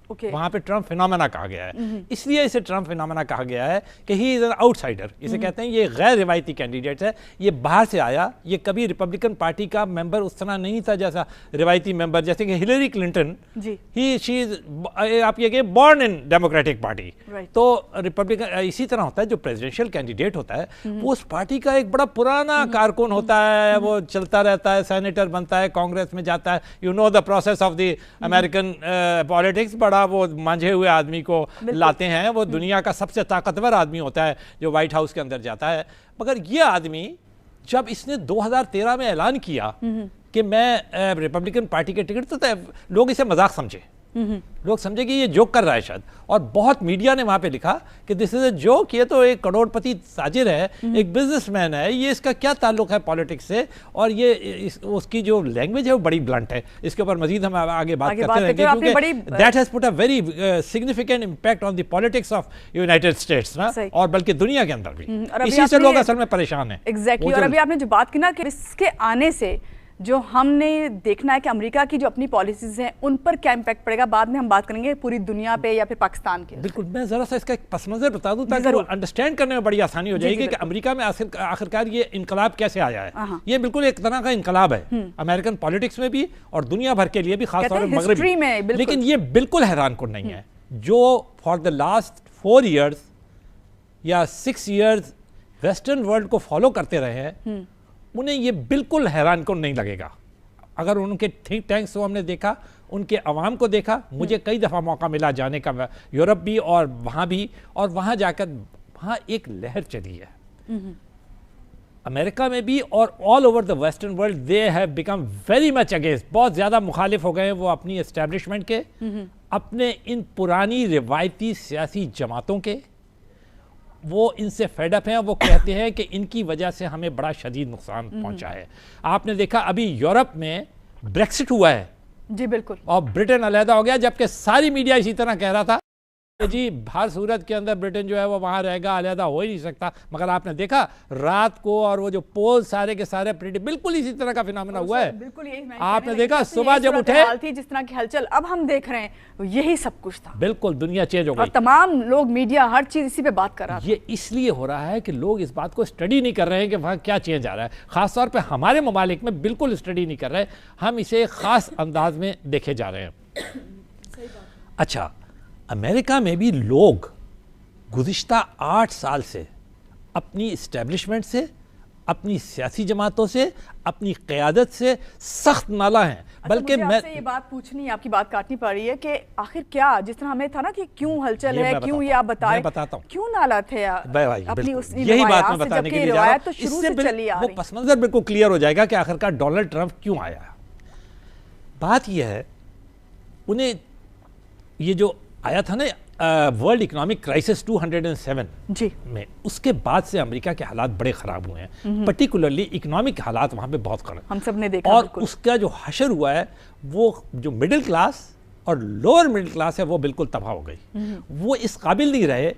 वहां पे Trump phenomena कहा गया है। इसलिए इसे ट्रम्प फिनोमेना कहा गया है कि ही इज एन आउटसाइडर। इसे कहते हैं ये गैर रिवायती कैंडिडेट है, ये बाहर से आया, ये कभी रिपब्लिकन पार्टी का मेंबर उस तरह नहीं था जैसा रिवायती मेंबर, जैसे कि हिलरी क्लिंटन, शी इज आप ये बॉर्न इन डेमोक्रेटिक पार्टी। तो रिपब्लिकन इसी तरह होता है, जो प्रेसिडेंशियल कैंडिडेट होता है वो उस पार्टी का एक बड़ा पुराना कारकुन होता है, वो चलता रहता है, सेनेटर बनता है, कांग्रेस में जाता है, you know the process of the American politics. बड़ा वो मांझे हुए आदमी को लाते हैं, वो दुनिया का सबसे ताकतवर आदमी होता है जो व्हाइट हाउस के अंदर जाता है। मगर ये आदमी जब इसने 2013 में ऐलान किया कि मैं रिपब्लिकन पार्टी के टिकट, तो लोग इसे मजाक समझे, लोग समझे कि ये जोक कर रहा है शायद, और बहुत मीडिया ने वहां पे लिखा कि दिस इज अ जोक, ये तो एक करोड़पति ताजिर है, एक बिजनेसमैन है, ये इसका क्या ताल्लुक है पॉलिटिक्स से, और ये उसकी जो लैंग्वेज है वो बड़ी ब्लंट है। इसके ऊपर मजीद हम आगे बात करते रहेंगे, क्योंकि that has put a very significant impact on the politics of United states ना, और बल्कि दुनिया के अंदर भी। इसी से लोग असल में परेशान है। एग्जैक्टली। और अभी आपने जो बात की ना कि इसके आने से जो हमने देखना है कि अमेरिका की जो अपनी पॉलिसीज हैं उन पर क्या इंपैक्ट पड़ेगा, बाद में हम बात करेंगे पूरी दुनिया पे या फिर पाकिस्तान के। बिल्कुल, मैं जरा सा इसका एक पस मंजर बता दूं ताकि वो अंडरस्टैंड करने में बड़ी आसानी हो जाएगी कि अमेरिका में आखिरकार ये इनकलाब कैसे आया है। ये बिल्कुल एक तरह का इनकलाब है अमेरिकन पॉलिटिक्स में भी और दुनिया भर के लिए भी, खासतौर पर मगरबी में। लेकिन ये बिल्कुल हैरान कुन नहीं है। जो फॉर द लास्ट 4 ईयर्स या 6 ईयर्स वेस्टर्न वर्ल्ड को फॉलो करते रहे हैं, उन्हें ये बिल्कुल हैरान को नहीं लगेगा। अगर उनके थिंक टैंक्स को हमने देखा, उनके अवाम को देखा, मुझे कई दफ़ा मौका मिला जाने का यूरोप भी और वहाँ भी, और वहाँ जाकर वहाँ एक लहर चली है अमेरिका में भी और all over the western world. They have become very much against, बहुत ज़्यादा मुखालिफ हो गए वो अपनी एस्टेब्लिशमेंट के, अपने इन पुरानी रिवायती सियासी जमातों के। वो इनसे फेडअप हैं, वो कहते हैं कि इनकी वजह से हमें बड़ा शदीद नुकसान पहुंचा है। आपने देखा अभी यूरोप में ब्रेक्सिट हुआ है, जी बिल्कुल, और ब्रिटेन अलहदा हो गया, जबकि सारी मीडिया इसी तरह कह रहा था जी हर सूरत के अंदर ब्रिटेन जो है वो वहां रहेगा, अलहदा हो ही नहीं सकता। मगर आपने देखा रात को, और वो जो पोल सारे के सारे बिल्कुल इसी तरह का फिनोमेना हुआ है। बिल्कुल यही आपने देखा सुबह जब उठे थी जिस तरह की हलचल अब हम देख रहे हैं, यही सब कुछ था। बिल्कुल दुनिया चेंज हो गई, और तमाम लोग, मीडिया, हर चीज इसी पे बात कर रहा है। ये इसलिए हो रहा है कि लोग इस बात को स्टडी नहीं कर रहे हैं कि वहां क्या चेंज आ रहा है। खासतौर पर हमारे ममालिक में बिल्कुल स्टडी नहीं कर रहे, हम इसे खास अंदाज में देखे जा रहे हैं। अच्छा, अमेरिका में भी लोग गुज़िश्ता 8 साल से अपनी इस्टेब्लिशमेंट से, अपनी सियासी जमातों से, अपनी क़यादत से सख्त नाला हैं। बल्कि मैं आपसे ये बात पूछनी है, आपकी बात काटनी पड़ रही है कि आखिर क्या, जिस तरह हमें था ना कि क्यों हलचल है, क्यों ये आप बताएं, बताता हूँ क्यों नाला थे अपनी यही बात मैं बताने के लिए जा रहा हूं। तो शुरू से चली आ रही, वो पस मंजर बिल्कुल क्लियर हो जाएगा कि आखिरकार डोनाल्ड ट्रंप क्यों आया। बात यह है, उन्हें ये जो आया था ना वर्ल्ड इकोनॉमिक क्राइसिस 207 जी में, उसके बाद से अमेरिका के हालात बड़े ख़राब हुए हैं, पर्टिकुलरली इकोनॉमिक हालात वहाँ पे बहुत ख़राब, हम सब ने देखा। और उसका जो हशर हुआ है, वो जो मिडिल क्लास और लोअर मिडिल क्लास है वो बिल्कुल तबाह हो गई। वो इस काबिल नहीं रहे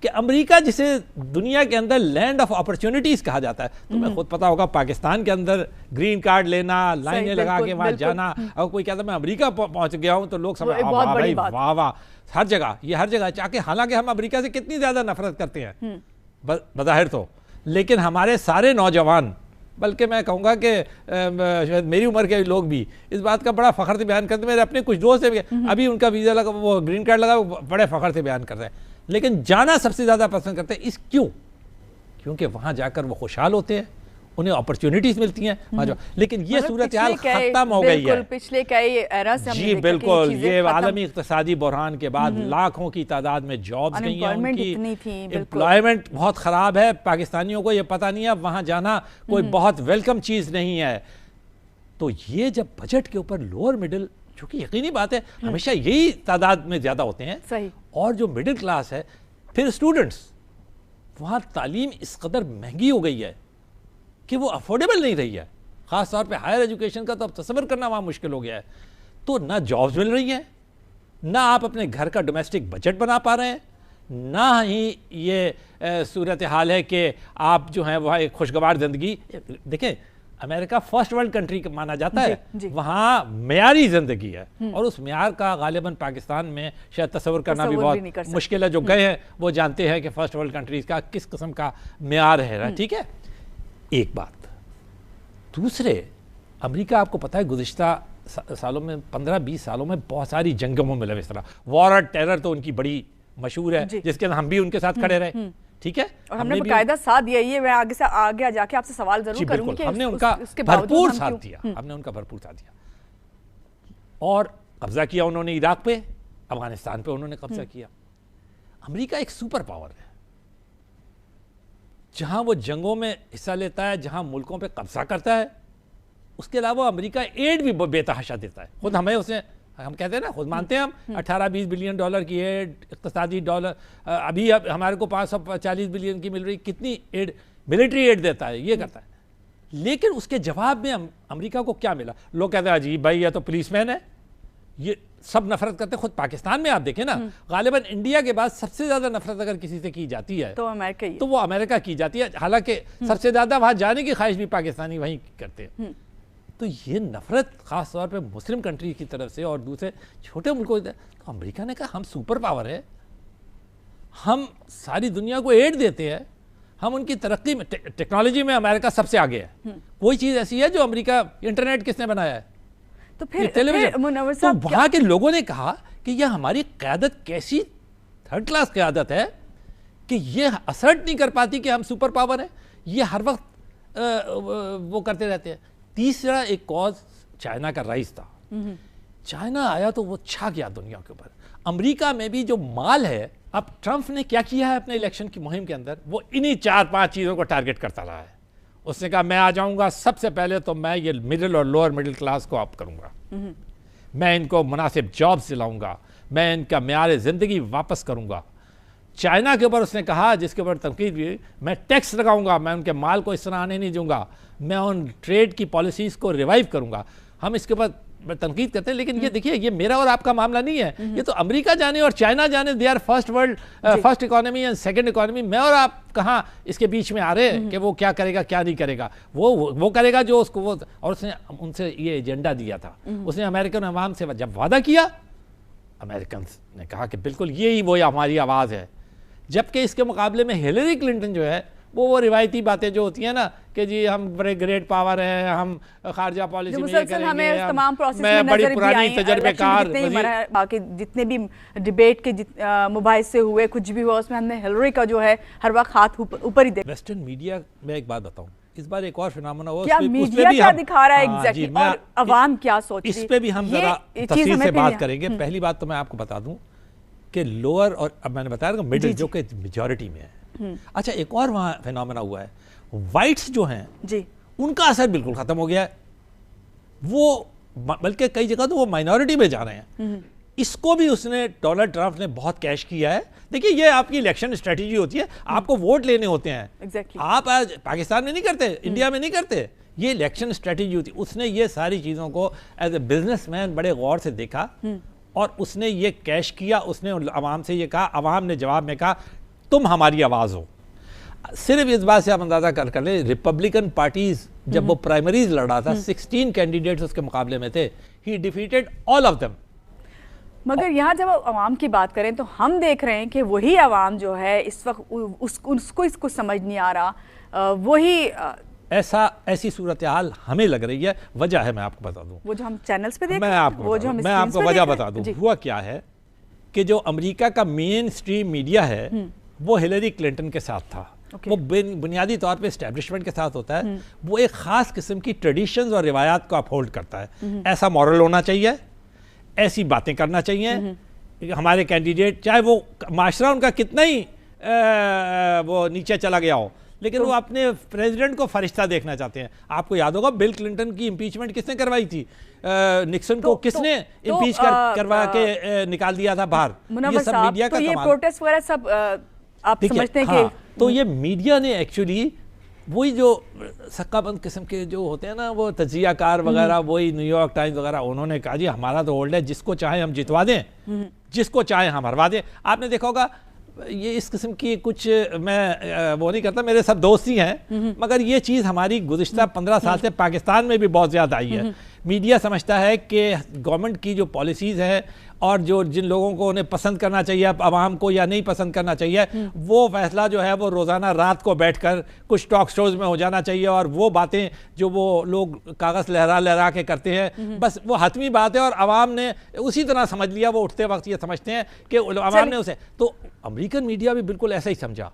कि अमेरिका, जिसे दुनिया के अंदर लैंड ऑफ अपॉर्चुनिटीज कहा जाता है, तुम्हें खुद पता होगा पाकिस्तान के अंदर ग्रीन कार्ड लेना, लाइनें लगा के वहां जाना, और कोई कहता मैं अमरीका पहुंच गया हूं तो लोग समझ वाह वाह, हर जगह ये हर जगह चाहे, हालांकि हम अमेरिका से कितनी ज्यादा नफरत करते हैं बज़ाहिर तो, लेकिन हमारे सारे नौजवान, बल्कि मैं कहूँगा कि शायद मेरी उम्र के लोग भी इस बात का बड़ा फ़ख्र से बयान करते हैं। मेरे अपने कुछ दोस्त हैं, अभी उनका वीज़ा लगा, वो ग्रीन कार्ड लगा, वो बड़े फ़ख्र से बयान कर रहे हैं, लेकिन जाना सबसे ज़्यादा पसंद करते हैं। क्योंकि वहाँ जाकर वो खुशहाल होते हैं, उन्हें अपॉर्चुनिटीज मिलती हैं। लेकिन ये सूरत हाल खत्म हो गई है पिछले कई एरा से। जी बिल्कुल, ये आलमी इक़्तिसादी बहरान के बाद लाखों की तादाद में जॉब्स गई हैं, उनकी एम्प्लॉयमेंट बहुत ख़राब है। पाकिस्तानियों को ये पता नहीं है, वहाँ जाना कोई बहुत वेलकम चीज़ नहीं है। तो ये जब बजट के ऊपर लोअर मिडिल, जो कि यकीनी बात है हमेशा यही तादाद में ज़्यादा होते हैं, सही, और जो मिडिल क्लास है, फिर स्टूडेंट्स, वहाँ तालीम इस कदर महंगी हो गई है कि वो अफोर्डेबल नहीं रही है। ख़ास तौर पे हायर एजुकेशन का तो अब तस्वर करना वहाँ मुश्किल हो गया है। तो ना जॉब्स मिल रही हैं, ना आप अपने घर का डोमेस्टिक बजट बना पा रहे हैं, ना ही ये सूरत हाल है कि आप जो हैं वह एक खुशगवार ज़िंदगी। देखें, अमेरिका फर्स्ट वर्ल्ड कंट्री माना जाता जी, है, जी। वहाँ मेयारी जिंदगी है और उस मेयार का गालिबन पाकिस्तान में शायद तस्वर करना भी तस्वुर भी नहीं कर बहुत सकते। मुश्किल है। जो गए हैं वो जानते हैं कि फर्स्ट वर्ल्ड कंट्रीज का किस किस्म का मेयार है। ठीक है, एक बात। दूसरे, अमेरिका आपको पता है गुज़िश्ता सालों में 15-20 सालों में बहुत सारी जंगों में मिला। इस तरह वॉर और टेरर तो उनकी बड़ी मशहूर है, जी। जिसके हम भी उनके साथ खड़े रहे। ठीक है, और हमने भी बकायदा साथ दिया। ये मैं आगे से आगे जाके आपसे सवाल जरूर जी करूंगी बिल्कुल, कि हमने उस- उनका उसके बावजूद भरपूर हम साथ क्यों- दिया, हमने उनका भरपूर साथ दिया। और कब्जा किया उन्होंने इराक पे, अफगानिस्तान पे उन्होंने कब्जा किया। अमेरिका एक सुपर पावर है, जहां वो जंगों में हिस्सा लेता है, जहां मुल्कों पे कब्जा करता है। उसके अलावा अमेरिका एड भी बेतहाशा देता है। खुद हमें उसने, हम कहते हैं ना, खुद मानते हैं हम 18-20 बिलियन डॉलर की एड, इक़्तिसादी डॉलर, अभी अब हमारे को 540 बिलियन की मिल रही, कितनी एड, मिलिट्री एड देता है, ये करता है। लेकिन उसके जवाब में अमेरिका को क्या मिला? लोग कहते हैं अजीब भाई, ये तो पुलिसमैन है, ये सब नफरत करते हैं। खुद पाकिस्तान में आप देखें ना, गालिबन इंडिया के बाद सबसे ज्यादा नफरत अगर किसी से की जाती है तो अमेरिका ही तो वो अमेरिका की जाती है। हालांकि सबसे ज्यादा वहां जाने की ख्वाहिश भी पाकिस्तानी वहीं करते हैं। तो ये नफरत खास तौर पे मुस्लिम कंट्री की तरफ से और दूसरे छोटे मुल्कों की, तो अमेरिका ने कहा हम सुपर पावर है, हम सारी दुनिया को एड देते हैं, हम उनकी तरक्की में, टेक्नोलॉजी में अमेरिका सबसे आगे है। कोई चीज ऐसी है जो अमेरिका, इंटरनेट किसने बनाया है? तो ये टेलीविजन। मुनव्वर तो साहब वहां के लोगों ने कहा कि यह हमारी क़यादत कैसी थर्ड क्लास क़यादत है कि ये असर्ट नहीं कर पाती कि हम सुपर पावर हैं, ये हर वक्त वो करते रहते हैं। तीसरा एक कॉज चाइना का राइज था। चाइना आया तो वो छा गया दुनिया के ऊपर। अमेरिका में भी जो माल है, अब ट्रंप ने क्या किया है अपने इलेक्शन की मुहिम के अंदर, वो इन्हीं 4-5 चीज़ों को टारगेट करता रहा है। उसने कहा मैं आ जाऊंगा, सबसे पहले तो मैं ये मिडिल और लोअर मिडिल क्लास को अप करूंगा, मैं इनको मुनासिब जॉब्स दिलाऊंगा, मैं इनका मेयार ज़िंदगी वापस करूंगा। चाइना के ऊपर उसने कहा, जिसके ऊपर तनकीद भी, मैं टैक्स लगाऊंगा, मैं उनके माल को इस तरह आने नहीं दूंगा, मैं उन ट्रेड की पॉलिसीज़ को रिवाइव करूंगा। हम इसके ऊपर तनकीद करते हैं, लेकिन ये देखिए, ये मेरा और आपका मामला नहीं है, ये तो अमेरिका जाने और चाइना जाने, they are first economy and second economy. मैं और आप कहाँ इसके बीच में आ रहे हैं कि वो क्या करेगा क्या नहीं करेगा? वो करेगा जो उसको वो, और उसने उनसे ये एजेंडा दिया था। उसने अमेरिकन अवाम से जब वादा किया, अमेरिकन ने कहा कि बिल्कुल यही वो हमारी आवाज़ है। जबकि इसके मुकाबले में हिलरी क्लिंटन जो है, वो रिवायती बातें जो होती हैं ना कि जी हम बड़े ग्रेट पावर हैं, हम खारजा पॉलिसी में ये करेंगे, हमें तमाम प्रोसेस में मैं बड़ी नजर भी पुरानी आई, तजर्बेकार बाकी जितने भी डिबेट के मुबाहिसे हुए, कुछ भी हुआ, उसमें हमने हिलरी का जो है हर वक्त हाथ ऊपर ही देखा। वेस्टर्न मीडिया में एक बात बताऊं, इस बार एक और फिनोमेना हुआ, क्या मीडिया क्या दिखा रहा है एग्जैक्टली, और अवाम क्या सोच रही है, इस पे भी हम जरा तफसील से बात करेंगे। पहली बात तो मैं आपको बता दूं कि लोअर, और अब मैंने बताया मिडिल जो कि मेजॉरिटी में है। अच्छा, एक और वहां फिनोमेना हुआ है, वाइट्स जो हैं जी, उनका असर बिल्कुल खत्म हो गया है। वो बल्कि कई जगह तो वो माइनॉरिटी में जा रहे हैं। इसको भी उसने, डोनाल्ड ट्रंप ने बहुत कैश किया है। देखिए, ये आपकी इलेक्शन स्ट्रेटेजी होती है, आपको वोट लेने होते हैं। Exactly. आप आज पाकिस्तान में नहीं करते, इंडिया में नहीं करते, ये इलेक्शन स्ट्रेटेजी होती है। उसने ये सारी चीज़ों को एज ए बिजनेसमैन बड़े गौर से देखा और उसने ये कैश किया। उसने अवाम से ये कहा, अवाम ने जवाब में कहा तुम हमारी आवाज़ हो। सिर्फ इस बात से आप अंदाज़ा कर ले, रिपब्लिकन पार्टीज जब वो प्राइमरीज लड़ा था, 16 कैंडिडेट्स उसके मुकाबले में थे, ही डिफीटेड ऑल ऑफ देम। मगर यहाँ जब अवाम की बात करें तो हम देख रहे हैं कि वही अवाम जो है इस वक्त उसको इसको समझ नहीं आ रहा, वही ऐसी सूरत हाल हमें लग रही है। वजह है, मैं आपको बता दूं, वो जो हम चैनल्स पे देख मैं आपको वजह बता दूं। हुआ क्या है कि जो अमेरिका का मेन स्ट्रीम मीडिया है वो हिलरी क्लिंटन के साथ था। वो बुनियादी तौर पे एस्टेब्लिशमेंट के साथ होता है। वो एक खास किस्म की ट्रेडिशंस और रिवायात को अपहोल्ड करता है। ऐसा मॉरल होना चाहिए, ऐसी बातें करना चाहिए। हमारे कैंडिडेट, चाहे वो माशरा उनका कितना ही वो नीचे चला गया हो, लेकिन वो अपने प्रेसिडेंट को फरिश्ता देखना चाहते हैं। आपको याद होगा बिल क्लिंटन की इम्पीचमेंट किसने करवाई थी? निक्सन को किसने इम्पीच करवा के निकाल दिया था बाहर? ये सब मीडिया का कमाल। प्रोटेस्ट वगैरह सब आप समझते हैं कि तो ये मीडिया ने एक्चुअली वही जो सक्काबंद किस्म के जो होते हैं ना, वो तजियाकार वगैरह, वही न्यूयॉर्क टाइम्स वगैरह, उन्होंने कहा जी हमारा तो होल्ड है, जिसको चाहे हम जितवा दें, जिसको चाहे हम हरवा दें। आपने देखा होगा ये इस किस्म की कुछ मैं वो नहीं करता, मेरे सब दोस्त ही हैं, मगर ये चीज़ हमारी गुज़िश्ता 15 साल से पाकिस्तान में भी बहुत ज़्यादा आई है। मीडिया समझता है कि गवर्नमेंट की जो पॉलिसीज़ हैं और जो जिन लोगों को उन्हें पसंद करना चाहिए आवाम को या नहीं पसंद करना चाहिए, वो फैसला जो है वो रोज़ाना रात को बैठकर कुछ टॉक शोज़ में हो जाना चाहिए, और वो बातें जो वो लोग कागज़ लहरा लहरा के करते हैं बस वो हतमी बात है, और आवाम ने उसी तरह समझ लिया। वो उठते वक्त ये समझते हैं कि आवाम ने उसे, तो अमेरिकन मीडिया भी बिल्कुल ऐसा ही समझा,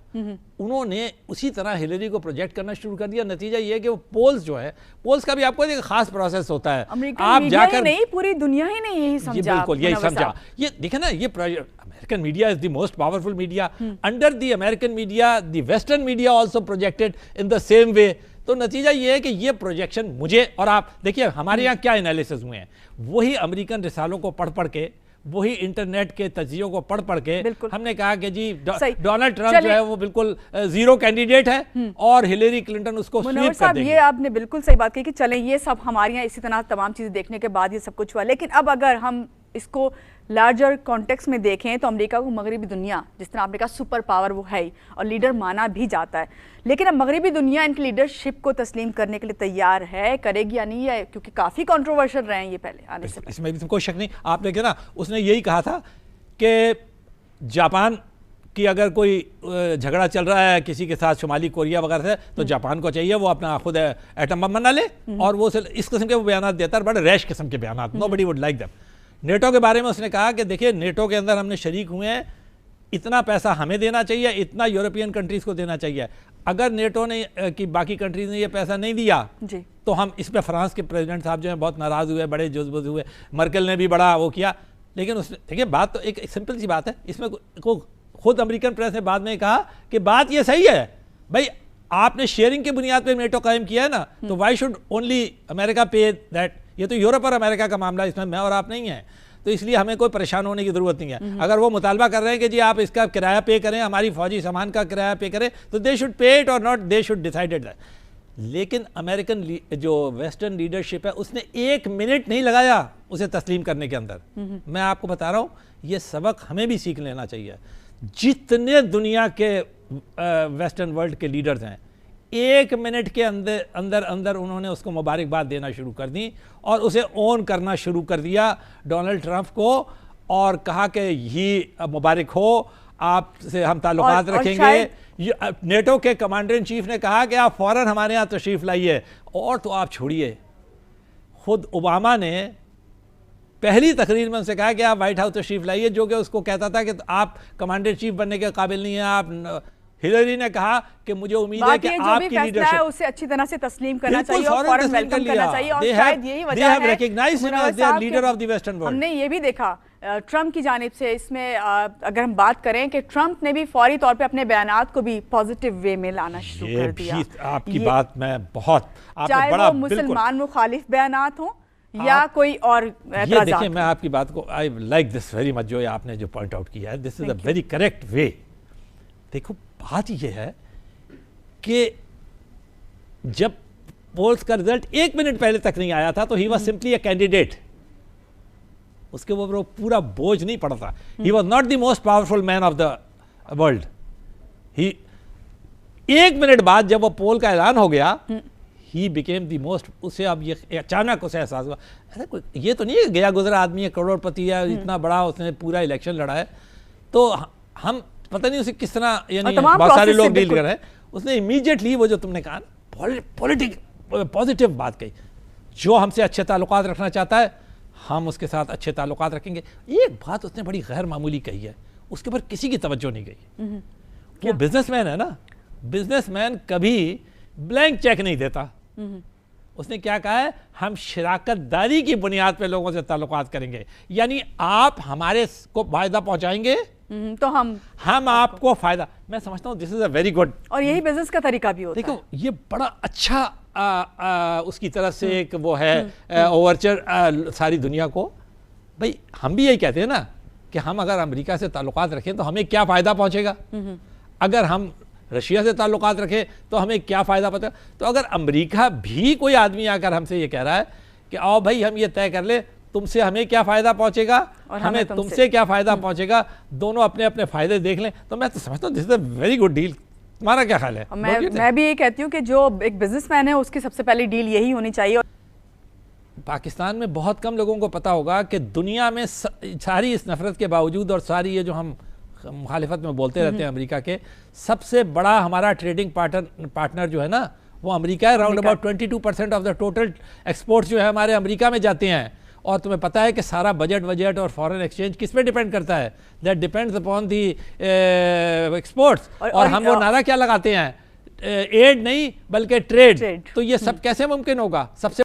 उन्होंने उसी तरह हिलरी को प्रोजेक्ट करना शुरू कर दिया। नतीजा ये है कि वो पोल्स जो है, पोल्स का भी आपको एक खास प्रोसेस होता है, आप जाकर नहीं, पूरी दुनिया ही नहीं यही समझा, बिल्कुल यही समझा। ये देखे ना, ये American media is the most powerful media, under the American media the western media also projected in the same way. तो नतीजा ये है कि ये प्रोजेक्शन मुझे और आप देखिए हमारे यहाँ क्या एनालिसिस हुए हैं, वही अमेरिकन रिसालों को पढ़ पढ़ के, वही इंटरनेट के तज्जियों को पढ़ पढ़ के हमने कहा कि जी डोनाल्ड ट्रंप जो है वो बिल्कुल जीरो कैंडिडेट है और हिलेरी क्लिंटन उसको स्वीप कर देंगे। ये आपने बिल्कुल सही बात कही कि चलें ये सब हमारे यहाँ इसी तरह तमाम चीज़ें देखने के बाद ये सब कुछ हुआ। लेकिन अब अगर हम इसको लार्जर कॉन्टेक्स्ट में देखें तो अमेरिका को मगरबी दुनिया, जिस तरह अमेरिका सुपर पावर वो है और लीडर माना भी जाता है, लेकिन अब मगरबी दुनिया इनकी लीडरशिप को तस्लीम करने के लिए तैयार है, करेगी या नहीं है, क्योंकि काफ़ी कंट्रोवर्शियल रहे हैं ये पहले आने से। इसमें भी कोई शक नहीं। आपने क्या ना, उसने यही कहा था कि जापान कि अगर कोई झगड़ा चल रहा है किसी के साथ शुमाली कोरिया वगैरह से, तो जापान को चाहिए वो अपना खुद एटम बम बना ले, और वो इस किस्म के वो बयान देता है, बड़े रैश किस्म के बयान, nobody would like them. NATO के बारे में उसने कहा कि देखिए नेटो के अंदर हमने शरीक हुए हैं, इतना पैसा हमें देना चाहिए, इतना यूरोपियन कंट्रीज़ को देना चाहिए। अगर नेटो ने कि बाकी कंट्रीज़ ने ये पैसा नहीं दिया जी, तो हम इस पर फ्रांस के प्रेसिडेंट साहब जो हैं बहुत नाराज़ हुए, बड़े जुज़बुज़ हुए, मर्केल ने भी बड़ा वो किया। लेकिन उसने देखिए बात तो एक सिंपल सी बात है, इसमें को खुद अमेरिकन प्रेस ने बाद में कहा कि बात ये सही है भाई, आपने शेयरिंग के बुनियाद पर नेटो कायम किया है ना, तो वाई शुड ओनली अमेरिका पे दैट। ये तो यूरोप और अमेरिका का मामला, इसमें मैं और आप नहीं है, तो इसलिए हमें कोई परेशान होने की ज़रूरत नहीं है। अगर वो मुतालबा कर रहे हैं कि जी आप इसका किराया पे करें, हमारी फौजी सामान का किराया पे करें, तो दे शुड पे इट और not they should decided that. लेकिन अमेरिकन जो वेस्टर्न लीडरशिप है उसने 1 मिनट नहीं लगाया उसे तस्लीम करने के अंदर। मैं आपको बता रहा हूँ, ये सबक हमें भी सीख लेना चाहिए। जितने दुनिया के वेस्टर्न वर्ल्ड के लीडर्स हैं, 1 मिनट के अंदर अंदर उन्होंने उसको मुबारकबाद देना शुरू कर दी और उसे ओन करना शुरू कर दिया डोनाल्ड ट्रंप को, और कहा कि ही मुबारक हो, आपसे हम ताल्लुकात रखेंगे। नेटो के कमांडर इन चीफ ने कहा कि आप फौरन हमारे यहाँ तशरीफ़ लाइए, और तो आप छोड़िए, खुद ओबामा ने पहली तकरीर में उनसे कहा कि आप वाइट हाउस तशरीफ़ लाइए, जो कि उसको कहता था कि आप कमांडर इन चीफ बनने के काबिल नहीं हैं। आप हिलरी ने कहा कि मुझे उम्मीद है कि आपकी लीडरशिप उसे अच्छी तरह से तस्लीम करना चाहिए और फौरन वेलकम करना चाहिए, और शायद यही वजह है leader of the western world. हमने ये भी देखा ट्रंप की जानिब से, इसमें अगर हम बात करें कि ट्रंप ने भी फौरी तौर पे अपने बयानात को भी पॉजिटिव वे में लाना शुरू कर दिया। आपकी बात मैं बहुत, चाहे वो मुसलमान मुखालिफ बयानात हो या कोई और ये देखिए, मैं आपकी बात को I like this very much, जो आपने जो पॉइंट आउट किया है, this is a very correct way. देखो बात यह है कि जब पोल्स का रिजल्ट 1 मिनट पहले तक नहीं आया था तो he was simply a candidate, उसके ऊपर वो पूरा बोझ नहीं पड़ा था। He was not the most powerful man of the world. He 1 minute बाद जब वो पोल का ऐलान हो गया, ही बिकेम द मोस्ट, उसे अब ये अचानक उसे एहसास हुआ, अरे कोई ये तो नहीं है गया गुजरा आदमी है, करोड़पति है, इतना बड़ा उसने पूरा इलेक्शन लड़ा है, तो हम पता नहीं उसे किस तरह, यानी बहुत सारे लोग डील कर रहे हैं। उसने इमीडिएटली वो जो तुमने कहा पॉजिटिव बात कही, जो हमसे अच्छे ताल्लुकात रखना चाहता है हम उसके साथ अच्छे ताल्लुकात रखेंगे। एक बात उसने बड़ी गैर मामूली कही है, उसके ऊपर किसी की तवज्जो नहीं गई। वो बिजनेसमैन है ना, बिजनेसमैन कभी ब्लैंक चेक नहीं देता। उसने क्या कहा है, हम शराकतदारी की बुनियाद पे लोगों से ताल्लुकात करेंगे, यानी आप हमारे को फायदा पहुंचाएंगे तो हम आपको फायदा। मैं समझता हूँ this is a very good, और यही बिजनेस का तरीका भी होता है। देखो ये बड़ा अच्छा उसकी तरफ से एक वो है ओवरचर सारी दुनिया को। भाई हम भी यही कहते हैं ना कि हम अगर अमेरिका से ताल्लुकात रखें तो हमें क्या फ़ायदा पहुंचेगा, अगर हम रशिया से ताल्लुकात रखें तो हमें क्या फ़ायदा पता। तो अगर अमेरिका भी कोई आदमी आकर हमसे ये कह रहा है कि आओ भाई हम ये तय कर ले तुमसे हमें क्या फायदा पहुंचेगा और हमें तुमसे क्या फायदा पहुंचेगा, दोनों अपने अपने फायदे देख लें। तो मैं तो समझता हूँ this is a very good deal. तुम्हारा क्या ख्याल है? मैं भी ये कहती हूँ कि जो एक बिजनेसमैन है उसकी सबसे पहली डील यही होनी चाहिए। पाकिस्तान में बहुत कम लोगों को पता होगा कि दुनिया में सारी इस नफरत के बावजूद और सारी ये जो हम मुखालिफत में बोलते रहते हैं अमेरिका के, सबसे बड़ा हमारा ट्रेडिंग पार्टनर जो है ना वो अमेरिका है। Round about 22% of the total exports जो है हमारे अमेरिका में जाते हैं। और तुम्हें पता है कि सारा बजट और फॉरेन एक्सचेंज किस पे डिपेंड करता है? That depends upon the exports. और हम वो नारा क्या लगाते हैं? एड नहीं बल्कि ट्रेड। तो ये सब कैसे मुमकिन होगा? सबसे